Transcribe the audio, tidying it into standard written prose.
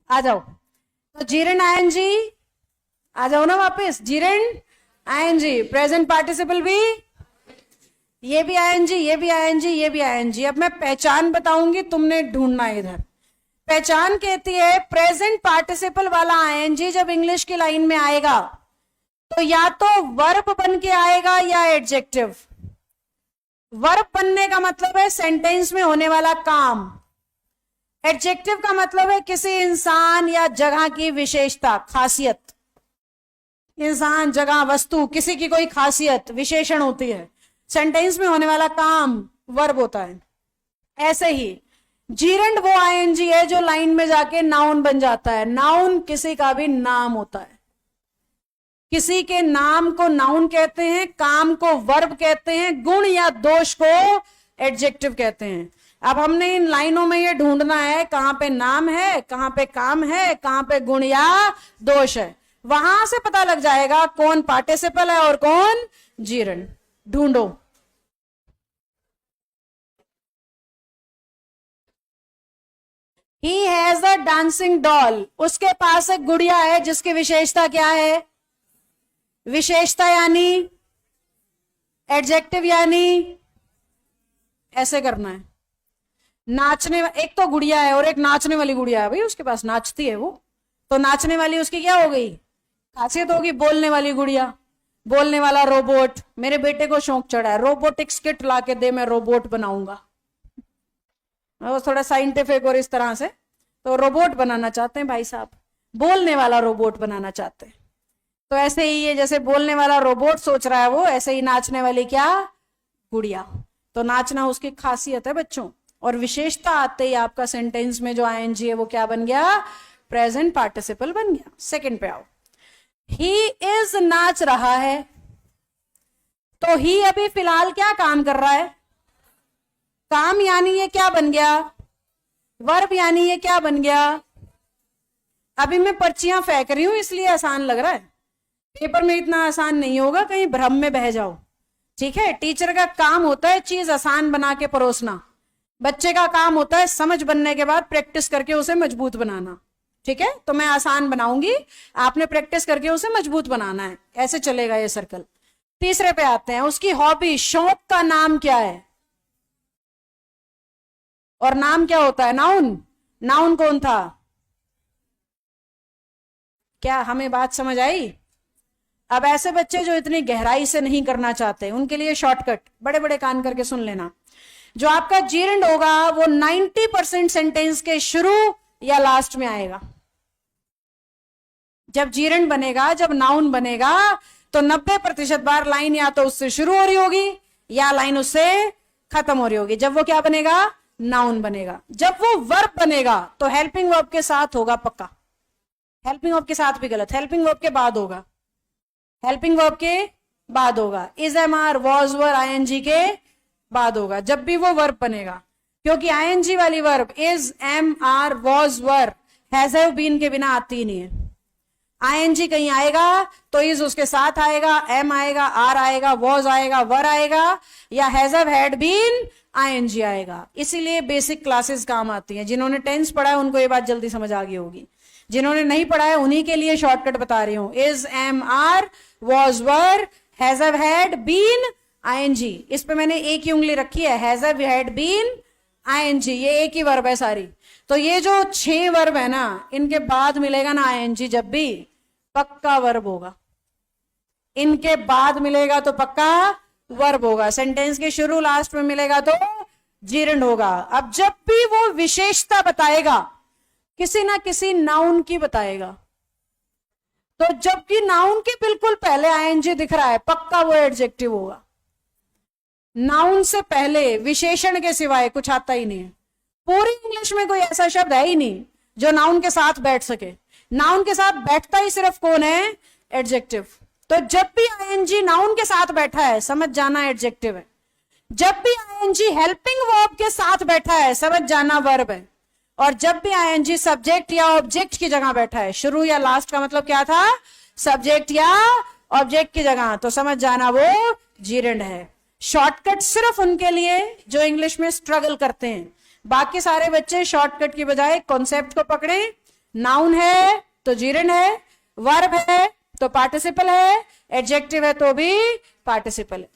आ जाओ। तो जीरेंड आईएनजी, आ जाओ ना वापस। जीरेंड आईएनजी, प्रेजेंट पार्टिसिपल भी, ये भी आईएनजी, ये भी आईएनजी, ये भी आईएनजी। अब मैं पहचान बताऊंगी, तुमने ढूंढना है इधर। पहचान कहती है प्रेजेंट पार्टिसिपल वाला आईएनजी जब इंग्लिश की लाइन में आएगा तो या तो वर्ब बन के आएगा या एडजेक्टिव। वर्ब बनने का मतलब है सेंटेंस में होने वाला काम। एडजेक्टिव का मतलब है किसी इंसान या जगह की विशेषता, खासियत। इंसान, जगह, वस्तु, किसी की कोई खासियत, विशेषण होती है। सेंटेंस में होने वाला काम वर्ब होता है। ऐसे ही जीरेंड वो आईएनजी है जो लाइन में जाके नाउन बन जाता है। नाउन किसी का भी नाम होता है। किसी के नाम को नाउन कहते हैं, काम को वर्ब कहते हैं, गुण या दोष को एडजेक्टिव कहते हैं। अब हमने इन लाइनों में ये ढूंढना है कहां पे नाम है, कहां पे काम है, कहां पे गुण या दोष है। वहां से पता लग जाएगा कौन पार्टिसिपल है और कौन जीरेंड। ढूंढो। He has a dancing doll, उसके पास एक गुड़िया है जिसकी विशेषता क्या है? विशेषता यानी एडजेक्टिव, यानी ऐसे करना है। नाचने, एक तो गुड़िया है और एक नाचने वाली गुड़िया है, भाई उसके पास नाचती है वो, तो नाचने वाली उसकी क्या हो गई? खासियत होगी। बोलने वाली गुड़िया, बोलने वाला रोबोट। मेरे बेटे को शौक चढ़ा है रोबोटिक्स किट ला के दे, मैं रोबोट बनाऊंगा। वो थोड़ा साइंटिफिक और इस तरह से, तो रोबोट बनाना चाहते हैं भाई साहब, बोलने वाला रोबोट बनाना चाहते हैं। तो ऐसे ही ये जैसे बोलने वाला रोबोट सोच रहा है वो, ऐसे ही नाचने वाली क्या? गुड़िया। तो नाचना उसकी खासियत है बच्चों। और विशेषता आते ही आपका सेंटेंस में जो आईएनजी है वो क्या बन गया? प्रेजेंट पार्टिसिपल बन गया। सेकंड पे आओ। ही इज नाच रहा है, तो ही अभी फिलहाल क्या काम कर रहा है? काम, यानी ये क्या बन गया? वर्ब, यानी ये क्या बन गया? अभी मैं पर्चियां फेंक रही हूं इसलिए आसान लग रहा है, पेपर में इतना आसान नहीं होगा, कहीं भ्रम में बह जाओ। ठीक है, टीचर का काम होता है चीज आसान बना के परोसना, बच्चे का काम होता है समझ बनने के बाद प्रैक्टिस करके उसे मजबूत बनाना। ठीक है, तो मैं आसान बनाऊंगी, आपने प्रैक्टिस करके उसे मजबूत बनाना है। ऐसे चलेगा ये सर्कल। तीसरे पे आते हैं। उसकी हॉबी, शौक का नाम क्या है? और नाम क्या होता है? नाउन। नाउन कौन था? क्या हमें बात समझ आई? अब ऐसे बच्चे जो इतनी गहराई से नहीं करना चाहते, उनके लिए शॉर्टकट, बड़े बड़े कान करके सुन लेना। जो आपका जीरेंड होगा वो 90% सेंटेंस के शुरू या लास्ट में आएगा। जब जीरेंड बनेगा, जब नाउन बनेगा, तो 90% बार लाइन या तो उससे शुरू हो रही होगी या लाइन उससे खत्म हो रही होगी। जब वो क्या बनेगा? नाउन बनेगा। जब वो वर्ब बनेगा तो हेल्पिंग वर्ब के साथ होगा पक्का। हेल्पिंग वर्ब के साथ भी गलत, हेल्पिंग वर्ब के बाद होगा। हेल्पिंग वर्ब के बाद होगा। Is, am, are, was, were, ING के बाद होगा जब भी वो वर्ब बनेगा। क्योंकि आईएनजी वाली verb is, am, are, was, were, has, have, been के बिना आती ही नहीं है। आईएनजी कहीं आएगा तो इज उसके साथ आएगा, एम आएगा, आर आएगा, वॉज आएगा, वर आएगा, या has, have, had, been, ING आएगा। इसीलिए बेसिक क्लासेस काम आती हैं। जिन्होंने टेंस पढ़ा है उनको ये बात जल्दी समझ आ गई होगी, जिन्होंने नहीं पढ़ा है उन्हीं के लिए शॉर्टकट बता रही हूं। Is, am, are, was, were, has, have, had, been, ING. इस पे मैंने एक ही उंगली रखी है, has, have, had, been, ING, ये एक ही वर्ब है सारी। तो ये जो 6 वर्ब है ना, इनके बाद मिलेगा ना आईएनजी, जब भी पक्का वर्ब होगा। इनके बाद मिलेगा तो पक्का वर्ब होगा। सेंटेंस के शुरू लास्ट में मिलेगा तो जीरेंड होगा। अब जब भी वो विशेषता बताएगा, किसी ना किसी नाउन की बताएगा, तो जब भी नाउन के बिल्कुल पहले आईएनजी दिख रहा है पक्का वो एडजेक्टिव होगा। नाउन से पहले विशेषण के सिवाय कुछ आता ही नहीं है। पूरी इंग्लिश में कोई ऐसा शब्द है ही नहीं जो नाउन के साथ बैठ सके। नाउन के साथ बैठता ही सिर्फ कौन है? एडजेक्टिव। तो जब भी आईएनजी नाउन के साथ बैठा है समझ जाना एडजेक्टिव है। जब भी आईएनजी हेल्पिंग वर्ब के साथ बैठा है समझ जाना वर्ब है। और जब भी आईएनजी सब्जेक्ट या ऑब्जेक्ट की जगह बैठा है, शुरू या लास्ट का मतलब क्या था? सब्जेक्ट या ऑब्जेक्ट की जगह, तो समझ जाना वो जीरेंड है। शॉर्टकट सिर्फ उनके लिए जो इंग्लिश में स्ट्रगल करते हैं। बाकी सारे बच्चे शॉर्टकट की बजाय कॉन्सेप्ट को पकड़े, नाउन है तो जीरन है, वर्ब है तो पार्टिसिपल है, एडजेक्टिव है तो भी पार्टिसिपल है।